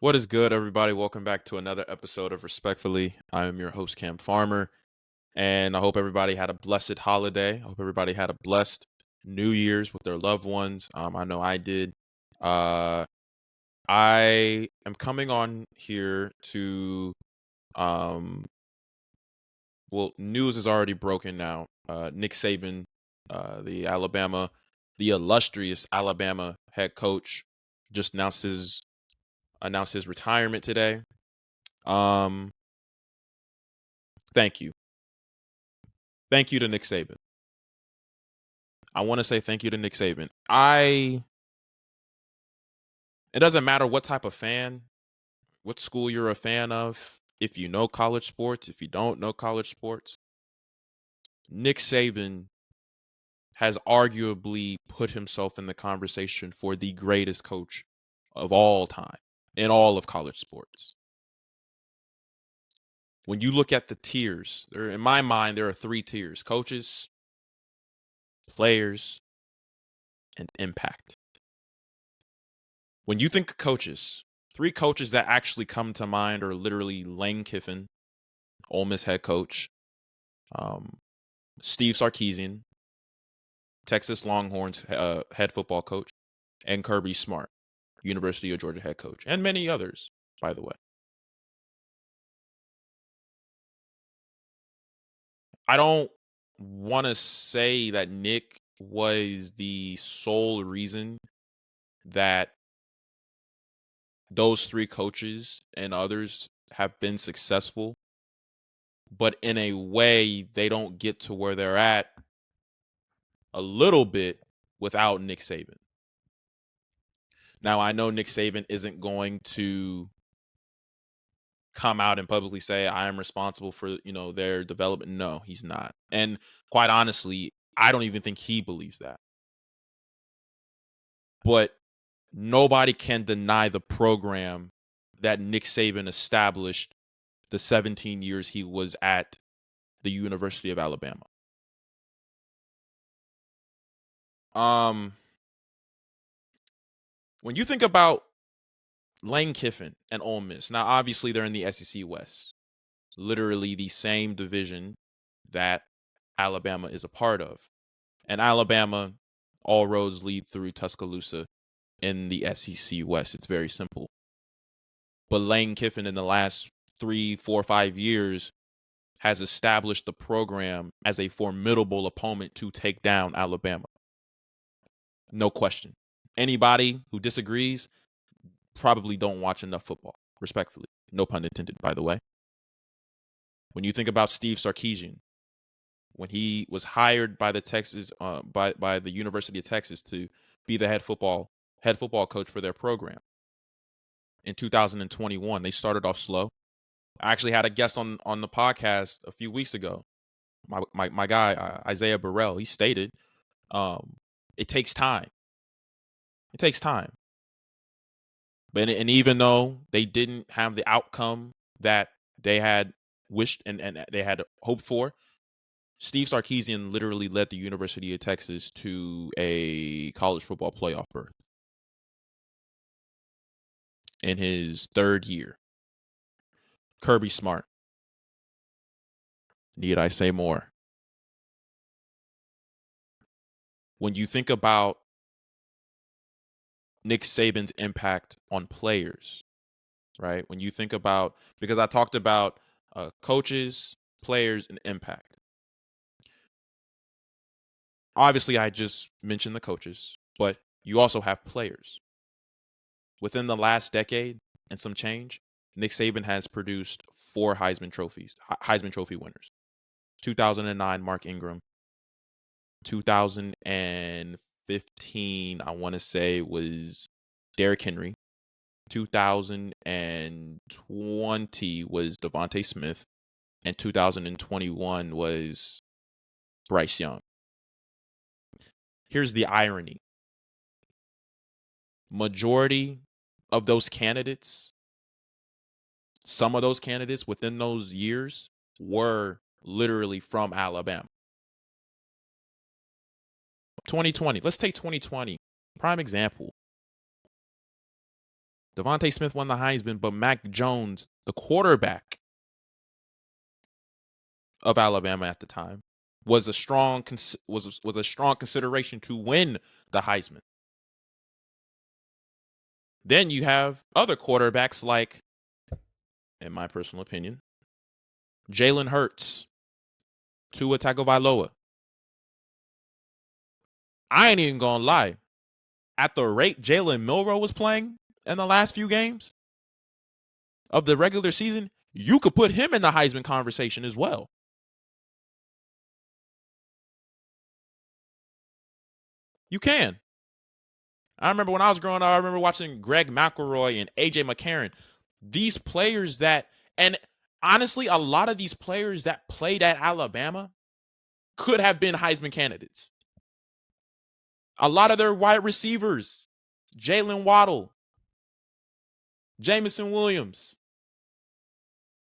What is good, everybody? Welcome back to another episode of Respectfully. I am your host, Cam Farmer, and I hope everybody had a blessed holiday. I hope everybody had a blessed New Year's with their loved ones. I know I did. Uh, I am coming on here to, um, news is already broken now. Nick Saban, the illustrious Alabama head coach, just announced his retirement today. Um, Thank you. Thank you to Nick Saban. I want to say thank you to Nick Saban. It doesn't matter what type of fan, what school you're a fan of, if you know college sports, if you don't know college sports, Nick Saban has arguably put himself in the conversation for the greatest coach of all time in all of college sports. When you look at the tiers, in my mind, there are three tiers: coaches, players, and impact. When you think of coaches, three coaches that actually come to mind are literally Lane Kiffin, Ole Miss head coach, um, Steve Sarkisian, Texas Longhorns head football coach, and Kirby Smart, University of Georgia head coach, and many others, by the way. I don't want to say that Nick was the sole reason that those three coaches and others have been successful, but in a way, they don't get to where they're at a little bit without Nick Saban. Now, I know Nick Saban isn't going to come out and publicly say I am responsible for, their development. No, he's not. And quite honestly, I don't even think he believes that. But nobody can deny the program that Nick Saban established the 17 years he was at the University of Alabama. When you think about Lane Kiffin and Ole Miss, now obviously they're in the SEC West, literally the same division that Alabama is a part of. And Alabama, all roads lead through Tuscaloosa in the SEC West. It's very simple. But Lane Kiffin in the last 3, 4, 5 years has established the program as a formidable opponent to take down Alabama. No question. Anybody who disagrees probably don't watch enough football, respectfully. No pun intended, by the way. When you think about Steve Sarkisian, when he was hired by the by the University of Texas to be the head football coach for their program in 2021, they started off slow. I actually had a guest on the podcast a few weeks ago. My guy Isaiah Burrell. He stated, it takes time. It takes time. But and even though they didn't have the outcome that they had wished and they had hoped for, Steve Sarkisian literally led the University of Texas to a college football playoff berth in his third year. Kirby Smart. Need I say more? When you think about Nick Saban's impact on players, right? When you think about, because I talked about coaches, players, and impact. Obviously, I just mentioned the coaches, but you also have players. Within the last decade and some change, Nick Saban has produced 4 Heisman Trophy winners. 2009, Mark Ingram. 2015, I want to say, was Derrick Henry. 2020 was Devontae Smith. And 2021 was Bryce Young. Here's the irony. Majority of those candidates, some of those candidates within those years were literally from Alabama. 2020, let's take 2020. Prime example. Devontae Smith won the Heisman, but Mac Jones, the quarterback of Alabama at the time, was a strong consideration to win the Heisman. Then you have other quarterbacks like, in my personal opinion, Jalen Hurts, Tua Tagovailoa. I ain't even gonna lie. At the rate Jalen Milroe was playing in the last few games of the regular season, you could put him in the Heisman conversation as well. You can. I remember when I was growing up, I remember watching Greg McElroy and AJ McCarron. These players that, and honestly, a lot of these players that played at Alabama could have been Heisman candidates. A lot of their wide receivers, Jalen Waddle, Jamison Williams,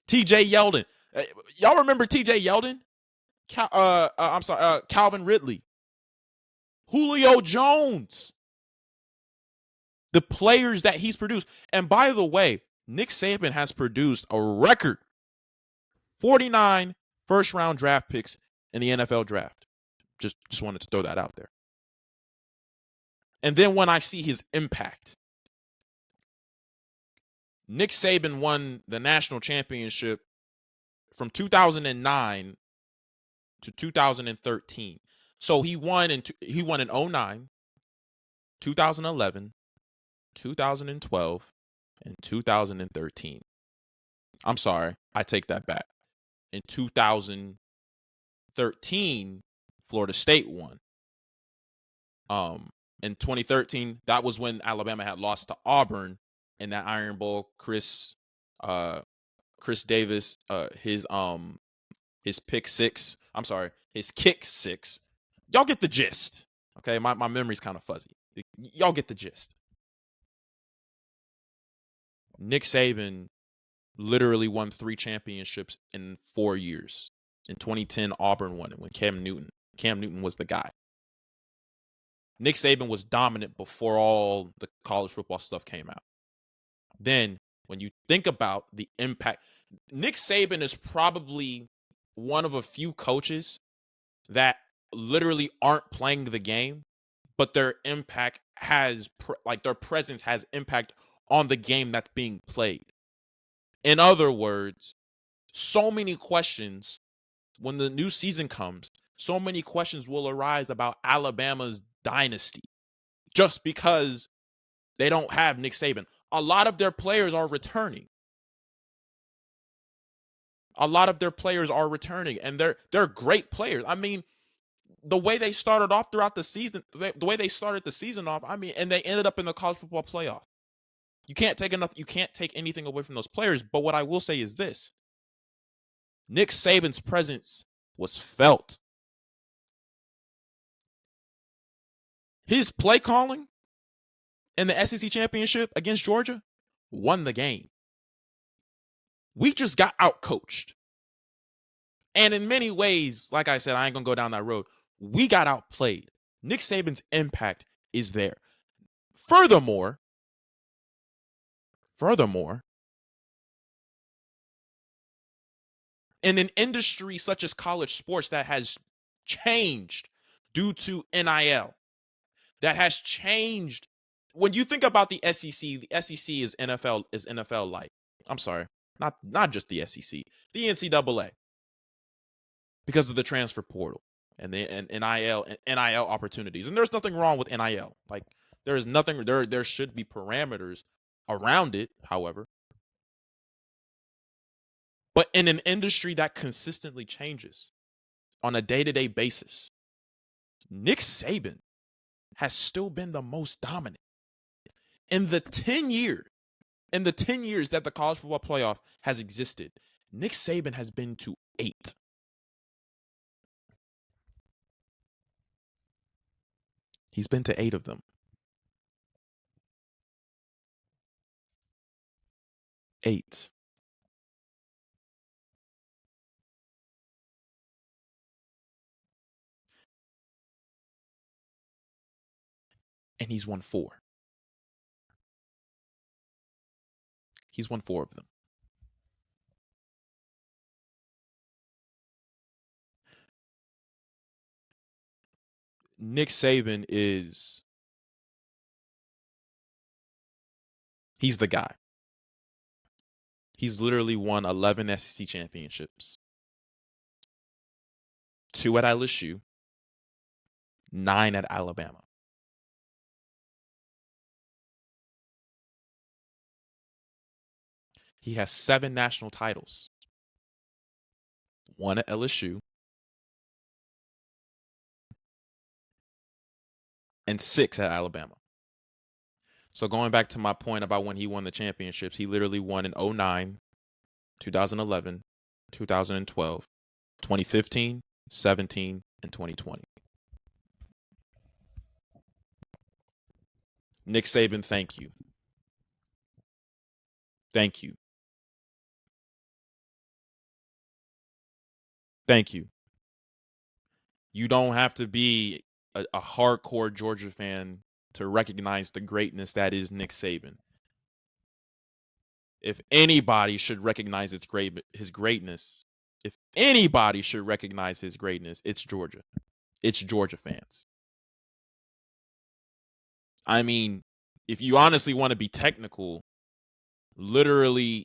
TJ Yeldon. Y'all remember TJ Yeldon? I'm sorry, Calvin Ridley, Julio Jones, the players that he's produced. And by the way, Nick Saban has produced a record 49 first round draft picks in the NFL draft. Just wanted to throw that out there. And then when I see his impact, Nick Saban won the national championship from 2009 to 2013. So he won in 09, 2011, 2012, and 2013. I'm sorry, I take that back. In 2013, Florida State won. In 2013, that was when Alabama had lost to Auburn in that Iron Bowl. Chris Davis, his pick six. I'm sorry, his kick six. Y'all get the gist. Okay, my memory's kind of fuzzy. Y'all get the gist. Nick Saban literally won 3 championships in 4 years. In 2010, Auburn won it when Cam Newton was the guy. Nick Saban was dominant before all the college football stuff came out. Then, when you think about the impact, Nick Saban is probably one of a few coaches that literally aren't playing the game, but their impact has, their presence has impact on the game that's being played. In other words, so many questions when the new season comes, so many questions will arise about Alabama's dynasty just because they don't have Nick Saban. A lot of their players are returning. And they're great players. I mean, the way they started off throughout the season, the way they started the season off, and they ended up in the college football playoff. You can't take anything away from those players, but what I will say is this. Nick Saban's presence was felt. His play calling in the SEC championship against Georgia won the game. We just got outcoached. And in many ways, like I said, I ain't going to go down that road. We got outplayed. Nick Saban's impact is there. Furthermore, in an industry such as college sports that has changed due to NIL, that has changed. When you think about the SEC is NFL like. I'm sorry, not just the SEC, the NCAA, because of the transfer portal and NIL opportunities. And there's nothing wrong with NIL. Like there should be parameters around it, however. But in an industry that consistently changes on a day-to-day basis, Nick Saban has still been the most dominant. In the 10 years that the college football playoff has existed, Nick Saban has been to 8. He's been to 8 of them. 8. And he's won 4. He's won 4 of them. Nick Saban he's the guy. He's literally won 11 SEC championships. 2 at LSU, 9 at Alabama. He has 7 national titles. 1 at LSU and 6 at Alabama. So going back to my point about when he won the championships, he literally won in 2009, 2011, 2012, 2015, 17, and 2020. Nick Saban, thank you. Thank you. Thank you. You don't have to be a hardcore Georgia fan to recognize the greatness that is Nick Saban. If anybody should recognize his greatness, if anybody should recognize his greatness, it's Georgia. It's Georgia fans. I mean, if you honestly want to be technical, literally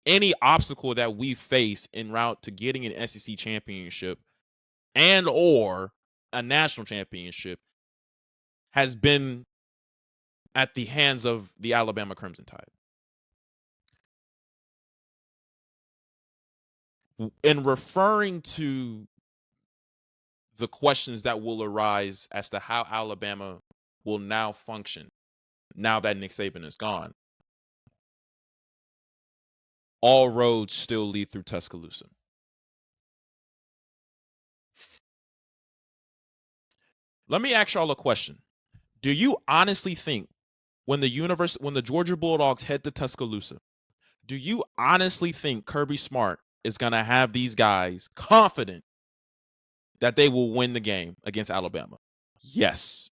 any obstacle that we face en route to getting an SEC championship and or a national championship has been at the hands of the Alabama Crimson Tide. In referring to the questions that will arise as to how Alabama will now function now that Nick Saban is gone, all roads still lead through Tuscaloosa. Let me ask y'all a question. Do you honestly think when the Georgia Bulldogs head to Tuscaloosa, do you honestly think Kirby Smart is going to have these guys confident that they will win the game against Alabama? Yes.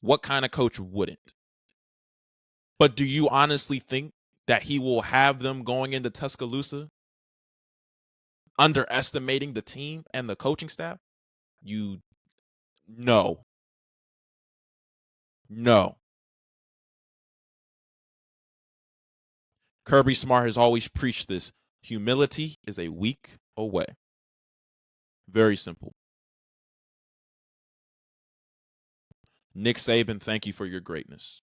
What kind of coach wouldn't? But do you honestly think that he will have them going into Tuscaloosa underestimating the team and the coaching staff? No. Kirby Smart has always preached this. Humility is a week away. Very simple. Nick Saban, thank you for your greatness.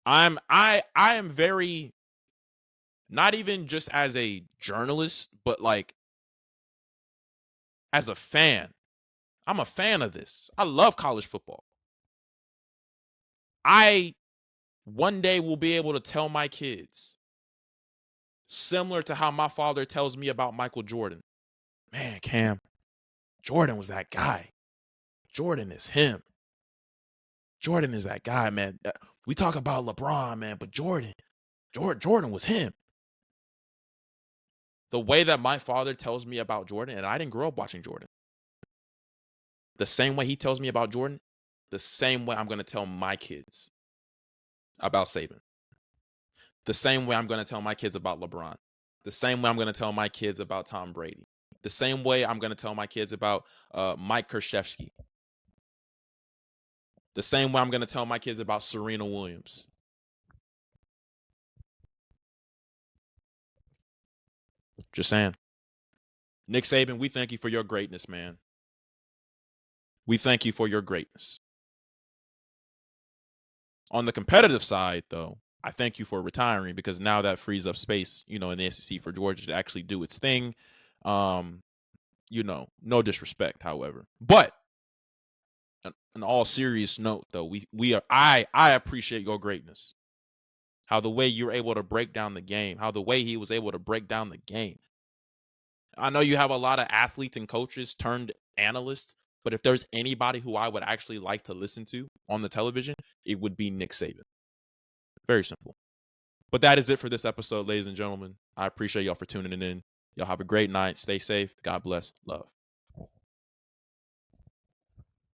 I am very, not even just as a journalist, but like as a fan. I'm a fan of this. I love college football. I one day will be able to tell my kids, similar to how my father tells me about Michael Jordan. Man, Cam, Jordan was that guy. Jordan is him. Jordan is that guy, man. We talk about LeBron, man, but Jordan was him. The way that my father tells me about Jordan, and I didn't grow up watching Jordan. The same way he tells me about Jordan, the same way I'm going to tell my kids about Saban. The same way I'm going to tell my kids about LeBron. The same way I'm going to tell my kids about Tom Brady. The same way I'm going to tell my kids about Mike Krzyzewski. The same way I'm going to tell my kids about Serena Williams. Just saying. Nick Saban, we thank you for your greatness, man. We thank you for your greatness. On the competitive side, though, I thank you for retiring because now that frees up space, in the SEC for Georgia to actually do its thing. No disrespect, however. But in all serious note, though, I appreciate your greatness. How the way you're able to break down the game, how the way he was able to break down the game. I know you have a lot of athletes and coaches turned analysts, but if there's anybody who I would actually like to listen to on the television, it would be Nick Saban. Very simple. But that is it for this episode, ladies and gentlemen. I appreciate y'all for tuning in. Y'all have a great night. Stay safe. God bless. Love.